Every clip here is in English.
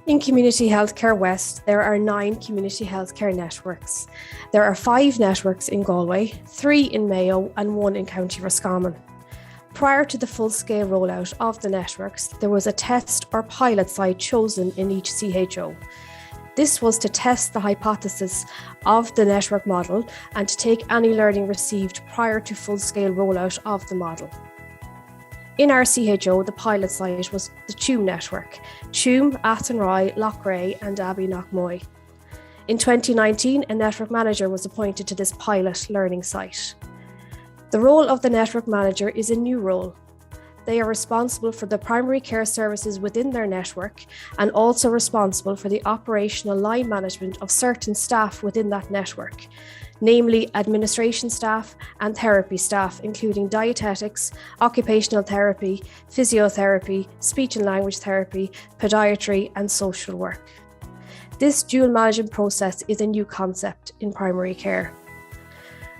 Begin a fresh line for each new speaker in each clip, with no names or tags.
In Community Healthcare West, there are 9 community healthcare networks. There are 5 networks in Galway, 3 in Mayo and 1 in County Roscommon. Prior to the full-scale rollout of the networks, there was a test or pilot site chosen in each CHO. This was to test the hypothesis of the network model and to take any learning received prior to full-scale rollout of the model. In our CHO, the pilot site was the Tuam network, Tuam, Athenry, Loughrea and Abbey-Knockmoy. In 2019, a network manager was appointed to this pilot learning site. The role of the network manager is a new role. They are responsible for the primary care services within their network and also responsible for the operational line management of certain staff within that network, namely administration staff and therapy staff, including dietetics, occupational therapy, physiotherapy, speech and language therapy, podiatry and social work. This dual management process is a new concept in primary care.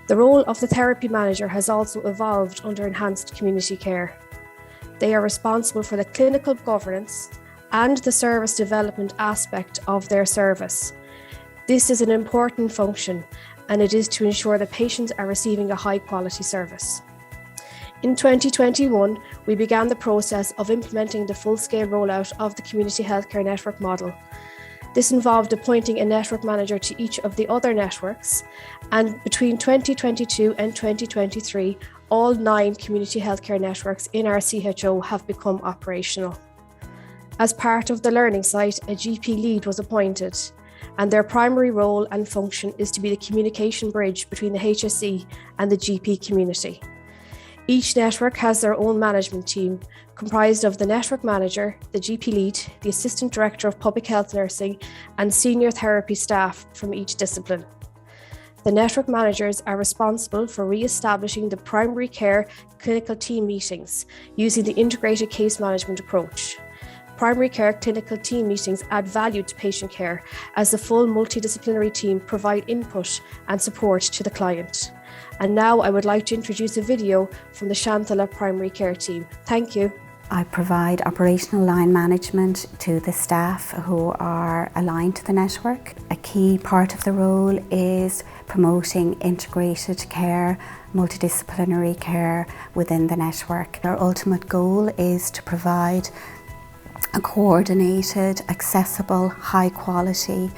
The role of the therapy manager has also evolved under enhanced community care. They are responsible for the clinical governance and the service development aspect of their service. This is an important function, and it is to ensure that patients are receiving a high-quality service. In 2021, we began the process of implementing the full-scale rollout of the Community Healthcare Network model. This involved appointing a network manager to each of the other networks, and between 2022 and 2023, all 9 community healthcare networks in our CHO have become operational. As part of the learning site, a GP lead was appointed, and their primary role and function is to be the communication bridge between the HSE and the GP community. Each network has their own management team, comprised of the network manager, the GP lead, the Assistant Director of Public Health Nursing, and senior therapy staff from each discipline. The network managers are responsible for re-establishing the primary care clinical team meetings using the integrated case management approach. Primary care clinical team meetings add value to patient care as the full multidisciplinary team provide input and support to the client. And now I would like to introduce a video from the Saolta primary care team. Thank you.
I provide operational line management to the staff who are aligned to the network. A key part of the role is promoting integrated care, multidisciplinary care within the network. Our ultimate goal is to provide a coordinated, accessible, high quality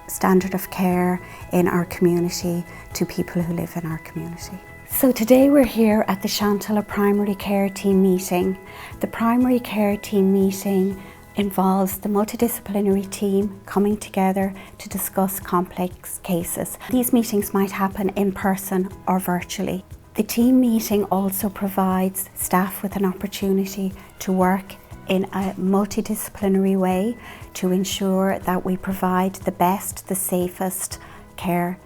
standard of care in our community to people who live in our community. So today we're here at the Saolta Primary Care Team meeting. The Primary Care Team meeting involves the multidisciplinary team coming together to discuss complex cases. These meetings might happen in person or virtually. The team meeting also provides staff with an opportunity to work in a multidisciplinary way to ensure that we provide the best, the safest care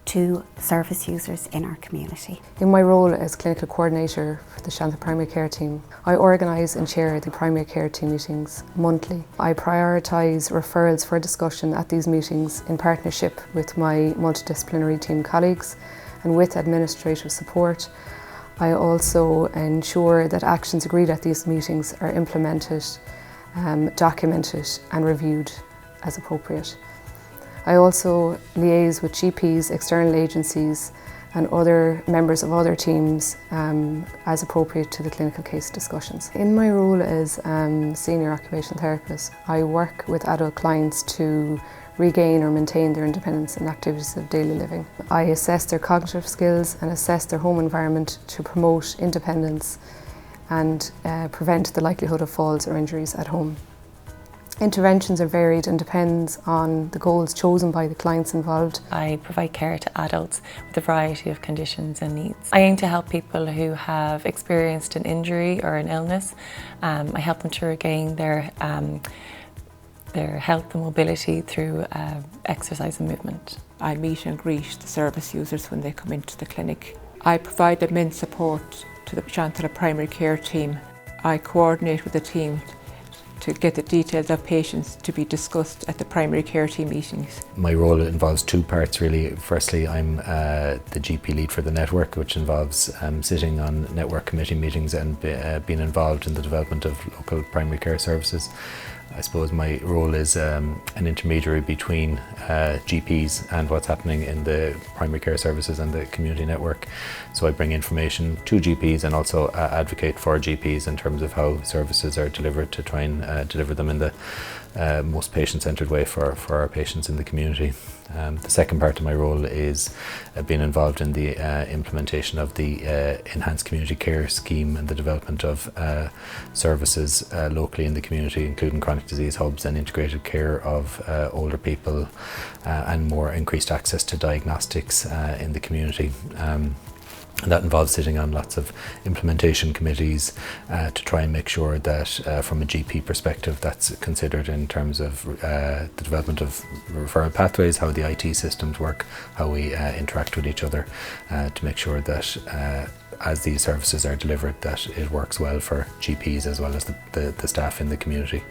to service users in our community.
In my role as clinical coordinator for the Saolta Primary Care Team, I organise and chair the primary care team meetings monthly. I prioritise referrals for discussion at these meetings in partnership with my multidisciplinary team colleagues and with administrative support. I also ensure that actions agreed at these meetings are implemented, documented and reviewed as appropriate. I also liaise with GPs, external agencies and other members of other teams as appropriate to the clinical case discussions. In my role as senior occupational therapist, I work with adult clients to regain or maintain their independence in activities of daily living. I assess their cognitive skills and assess their home environment to promote independence and prevent the likelihood of falls or injuries at home. Interventions are varied and depends on the goals chosen by the clients involved.
I provide care to adults with a variety of conditions and needs. I aim to help people who have experienced an injury or an illness. I help them to regain their health and mobility through exercise and movement.
I meet and greet the service users when they come into the clinic. I provide immense support to the Saolta Primary Care Team. I coordinate with the team to get the details of patients to be discussed at the primary care team meetings.
My role involves 2 parts really. Firstly, I'm the GP lead for the network, which involves sitting on network committee meetings and being involved in the development of local primary care services. I suppose my role is an intermediary between GPs and what's happening in the primary care services and the community network. So I bring information to GPs and also advocate for GPs in terms of how services are delivered to try and deliver them in the most patient-centred way for our patients in the community. The second part of my role is being involved in the implementation of the Enhanced Community Care Scheme and the development of services locally in the community, including chronic disease hubs and integrated care of older people and more increased access to diagnostics in the community. And that involves sitting on lots of implementation committees to try and make sure that from a GP perspective that's considered in terms of the development of referral pathways, how the IT systems work, how we interact with each other to make sure that as these services are delivered that it works well for GPs as well as the staff in the community.